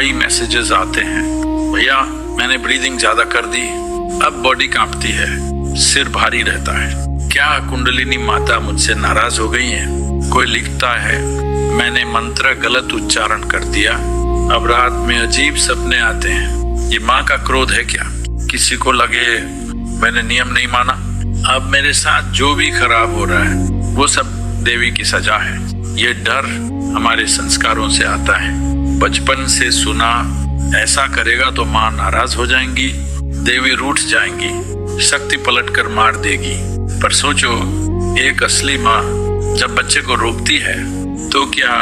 कई मैसेजेस आते हैं, भैया मैंने ब्रीदिंग ज्यादा कर दी, अब बॉडी कांपती है, सिर भारी रहता है, क्या कुंडलिनी माता मुझसे नाराज हो गई है? कोई लिखता है मैंने मंत्र गलत उच्चारण कर दिया, अब रात में अजीब सपने आते हैं, ये माँ का क्रोध है क्या? किसी को लगे मैंने नियम नहीं माना, अब मेरे साथ जो भी खराब हो रहा है वो सब देवी की सजा है। ये डर हमारे संस्कारों से आता है, बचपन से सुना ऐसा करेगा तो माँ नाराज हो जाएंगी, देवी रूठ जाएंगी, शक्ति पलट कर मार देगी। पर सोचो, एक असली माँ जब बच्चे को रोकती है तो क्या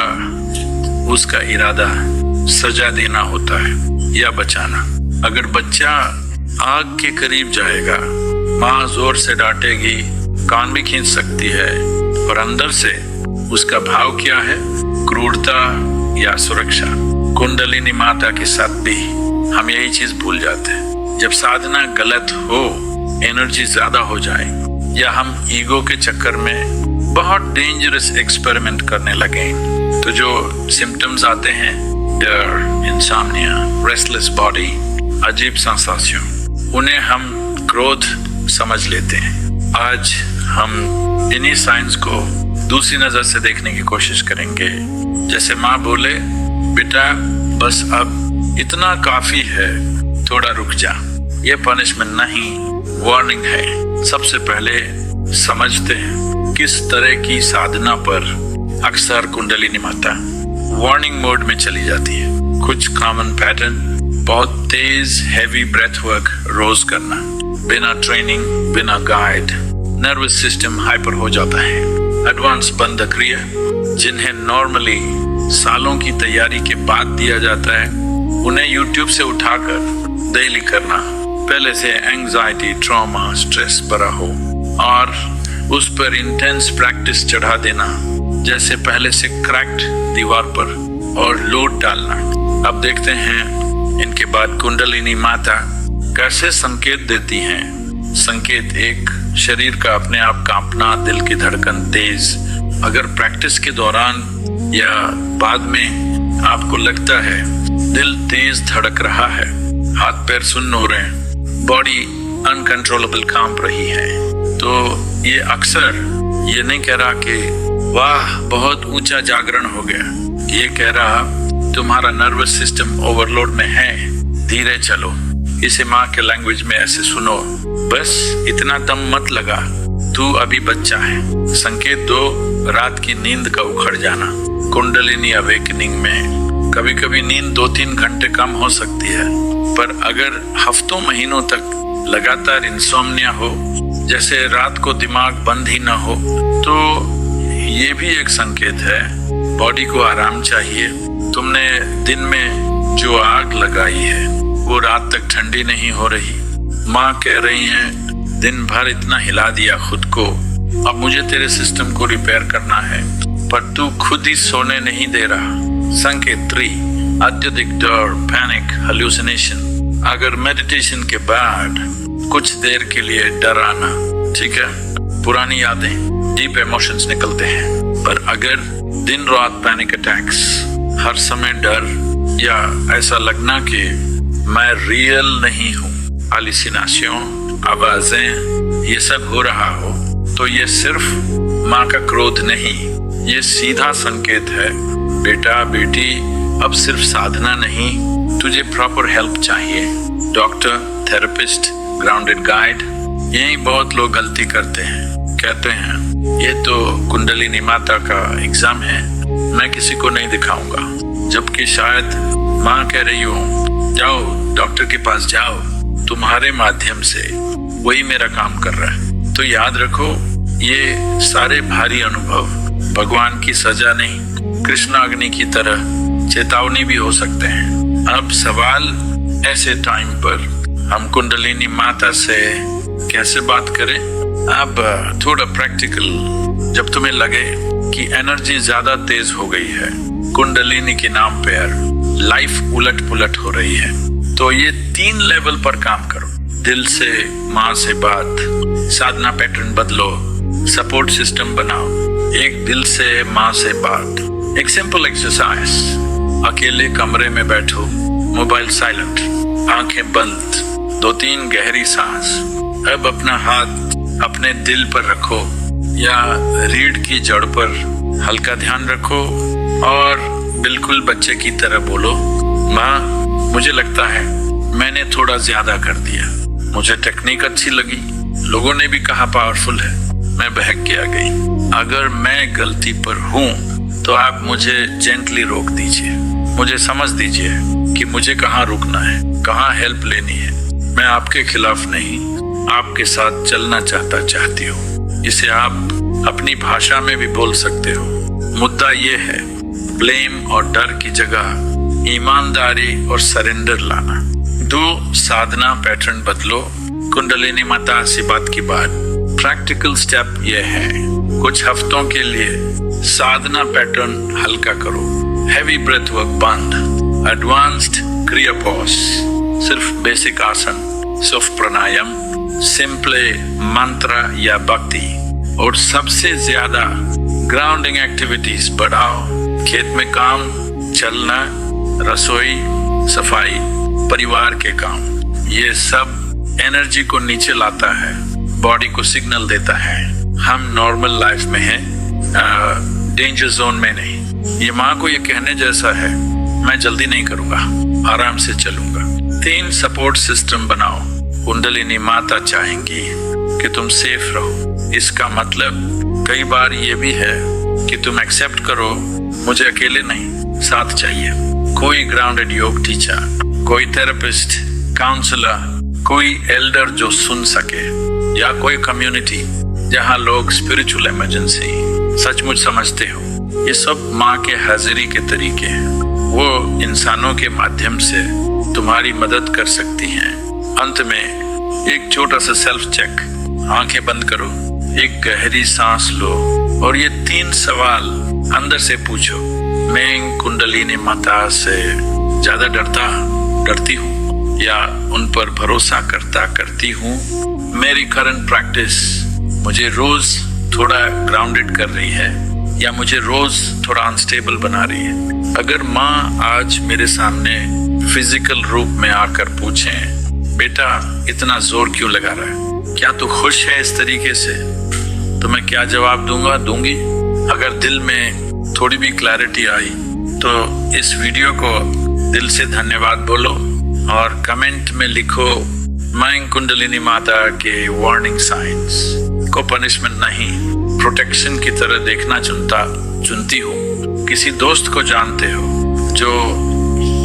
उसका इरादा सजा देना होता है या बचाना? अगर बच्चा आग के करीब जाएगा, माँ जोर से डांटेगी, कान भी खींच सकती है, और अंदर से उसका भाव क्या है, क्रूरता या सुरक्षा? कुंडलिनी माता के साथ भी हम यही चीज भूल जाते हैं। जब साधना गलत हो, एनर्जी ज्यादा हो जाए, या हम ईगो के चक्कर में बहुत डेंजरस एक्सपेरिमेंट करने लगे, तो जो सिम्टम्स आते हैं, डर, इंसोम्निया, रेस्टलेस बॉडी, अजीब सेंसेशन, उन्हें हम क्रोध समझ लेते हैं। आज हम इन्हीं साइंस को दूसरी नजर से देखने की कोशिश करेंगे। जैसे माँ बोले, बेटा बस अब इतना काफी है, थोड़ा रुक जा। ये पनिशमेंट नहीं, वार्निंग है। सबसे पहले समझते हैं किस तरह की साधना पर अक्सर कुंडलिनी माता वार्निंग मोड में चली जाती है। कुछ कॉमन पैटर्न, बहुत तेज हैवी ब्रेथ वर्क रोज करना, बिना ट्रेनिंग, बिना गाइड, नर्वस सिस्टम हाइपर हो जाता है। एडवांस बंध क्रिया, जिन्हें नॉर्मली सालों की तैयारी के बाद दिया जाता है, उन्हें यूट्यूब से उठाकर डेली करना। पहले से एंजाइटी, ट्रॉमा, स्ट्रेस भरा हो और उस पर इंटेंस प्रैक्टिस चढ़ा देना, जैसे पहले से क्रैक्ड दीवार पर, और लोड डालना। अब देखते हैं इनके बाद कुंडलिनी माता कैसे संकेत देती हैं। संकेत एक, शरीर का अपने आप कांपना, दिल की धड़कन तेज। अगर प्रैक्टिस के दौरान या बाद में आपको लगता है दिल तेज धड़क रहा है, हाथ पैर सुन्न हो रहे हैं, बॉडी अनकंट्रोलेबल कांप रही है, तो ये अक्सर ये नहीं कह रहा कि वाह बहुत ऊंचा जागरण हो गया, ये कह रहा तुम्हारा नर्वस सिस्टम ओवरलोड में है, धीरे चलो। इसे माँ के लैंग्वेज में ऐसे सुनो, बस इतना दम मत लगा, तू अभी बच्चा है। संकेत दो, रात की नींद का उखड़ जाना। कुंडलिनी अवेकनिंग में कभी कभी नींद 2-3 घंटे कम हो सकती है, पर अगर हफ्तों महीनों तक लगातार इंसोम्निया हो, जैसे रात को दिमाग बंद ही ना हो, तो ये भी एक संकेत है बॉडी को आराम चाहिए। तुमने दिन में जो आग लगाई है वो रात तक ठंडी नहीं हो रही। माँ कह रही हैं दिन भर इतना हिला दिया खुद को, अब मुझे तेरे सिस्टम को रिपेयर करना है, पर तू खुद ही सोने नहीं दे रहा। संकेत 3, अत्यधिक डर, पैनिक, हेलुसिनेशन। अगर मेडिटेशन के बाद कुछ देर के लिए डर आना, ठीक है, पुरानी यादें, डीप इमोशंस निकलते हैं, पर अगर दिन रात पैनिक अटैक्स, हर समय डर, या ऐसा लगना कि मैं रियल नहीं हूँ, हालुसिनेशन, आवाजें, ये सब हो रहा हो, तो ये सिर्फ माँ का क्रोध नहीं, ये सीधा संकेत है, बेटा बेटी अब सिर्फ साधना नहीं, तुझे प्रॉपर हेल्प चाहिए। Doctor, therapist, grounded guide. यही बहुत लोग गलती करते हैं, कहते हैं ये तो कुंडलिनी माता का एग्जाम है, मैं किसी को नहीं दिखाऊंगा, जबकि शायद माँ कह रही हो जाओ डॉक्टर के पास जाओ, तुम्हारे माध्यम से वही मेरा काम कर रहा है। तो याद रखो, ये सारे भारी अनुभव भगवान की सजा नहीं, कृष्ण अग्नि की तरह चेतावनी भी हो सकते हैं। अब सवाल, ऐसे टाइम पर हम कुंडलिनी माता से कैसे बात करें? अब थोड़ा प्रैक्टिकल, जब तुम्हें लगे कि एनर्जी ज्यादा तेज हो गई है, कुंडलिनी के नाम पर लाइफ उलट पुलट हो रही है, तो ये 3 लेवल पर काम करो। दिल से माँ से बात, साधना पैटर्न बदलो, सपोर्ट सिस्टम बनाओ। एक दिल से माँ से बात, एक सिंपल एक्सरसाइज, अकेले कमरे में बैठो, मोबाइल साइलेंट, आंखें बंद, 2-3 गहरी सांस। अब अपना हाथ अपने दिल पर रखो या रीढ़ की जड़ पर हल्का ध्यान रखो और बिल्कुल बच्चे की तरह बोलो, माँ मुझे लगता है मैंने थोड़ा ज्यादा कर दिया, मुझे टेक्निक अच्छी लगी, लोगों ने भी कहा पावरफुल है, मैं बहक के आ गई। अगर मैं गलती पर हूँ तो आप मुझे जेंटली रोक दीजिए, मुझे समझ दीजिए कि मुझे कहाँ रुकना है, कहाँ हेल्प लेनी है। मैं आपके खिलाफ नहीं, आपके साथ चलना चाहती हूँ। इसे आप अपनी भाषा में भी बोल सकते हो। मुद्दा ये है, ब्लेम और डर की जगह ईमानदारी और सरेंडर लाना। 2 साधना पैटर्न बदलो। कुंडलिनी माता आशीर्वाद की बात, प्रैक्टिकल स्टेप ये है, कुछ हफ्तों के लिए साधना पैटर्न हल्का करो। हैवी ब्रेथ वर्क बंद, एडवांस्ड क्रिया पॉज, सिर्फ बेसिक आसन, सिर्फ प्राणायाम, सिंपले मंत्र या भक्ति, और सबसे ज्यादा ग्राउंडिंग एक्टिविटीज बढ़ाओ। खेत में काम, चलना, रसोई, सफाई, परिवार के काम, ये सब एनर्जी को नीचे लाता है, बॉडी को सिग्नल देता है हम नॉर्मल लाइफ में हैं, डेंजर जोन में नहीं। ये माँ को ये कहने जैसा है, मैं जल्दी नहीं करूंगा, आराम से चलूंगा। 3 सपोर्ट सिस्टम बनाओ। कुंडलिनी माता चाहेंगी कि तुम सेफ रहो। इसका मतलब कई बार ये भी है कि तुम एक्सेप्ट करो, मुझे अकेले नहीं, साथ चाहिए। कोई ग्राउंडेड योग टीचर, कोई थेरेपिस्ट, काउंसलर, कोई एल्डर जो सुन सके, या कोई कम्युनिटी जहां लोग स्पिरिचुअल इमरजेंसी सचमुच समझते हो। ये सब माँ के हाजिरी के तरीके हैं, वो इंसानों के माध्यम से तुम्हारी मदद कर सकती हैं। अंत में एक छोटा सा सेल्फ चेक, आंखें बंद करो, एक गहरी सांस लो और ये 3 सवाल अंदर से पूछो। मैं कुंडलिनी माता से ज्यादा डरती हूँ या उन पर भरोसा करती हूँ। मेरी करंट प्रैक्टिस मुझे रोज थोड़ा ग्राउंडेड कर रही है या मुझे रोज थोड़ा अनस्टेबल बना रही है। अगर माँ आज मेरे सामने फिजिकल रूप में आकर पूछें, बेटा इतना जोर क्यों लगा रहा है, क्या तू खुश है इस तरीके से, तो मैं क्या जवाब दूंगी। अगर दिल में थोड़ी भी क्लैरिटी आई तो इस वीडियो को दिल से धन्यवाद बोलो और कमेंट में लिखो, मैं कुंडलिनी माता के वार्निंग साइंस को पनिशमेंट नहीं, प्रोटेक्शन की तरह देखना चुनती हूँ। किसी दोस्त को जानते हो जो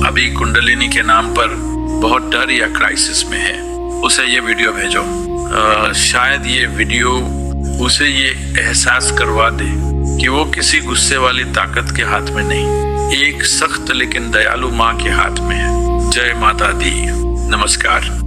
अभी कुंडलिनी के नाम पर बहुत डर या क्राइसिस में है, उसे ये वीडियो भेजो। शायद ये वीडियो उसे ये एहसास करवा दे कि वो किसी गुस्से वाली ताकत के हाथ में नहीं, एक सख्त लेकिन दयालु माँ के हाथ में है। जय माता दी। नमस्कार।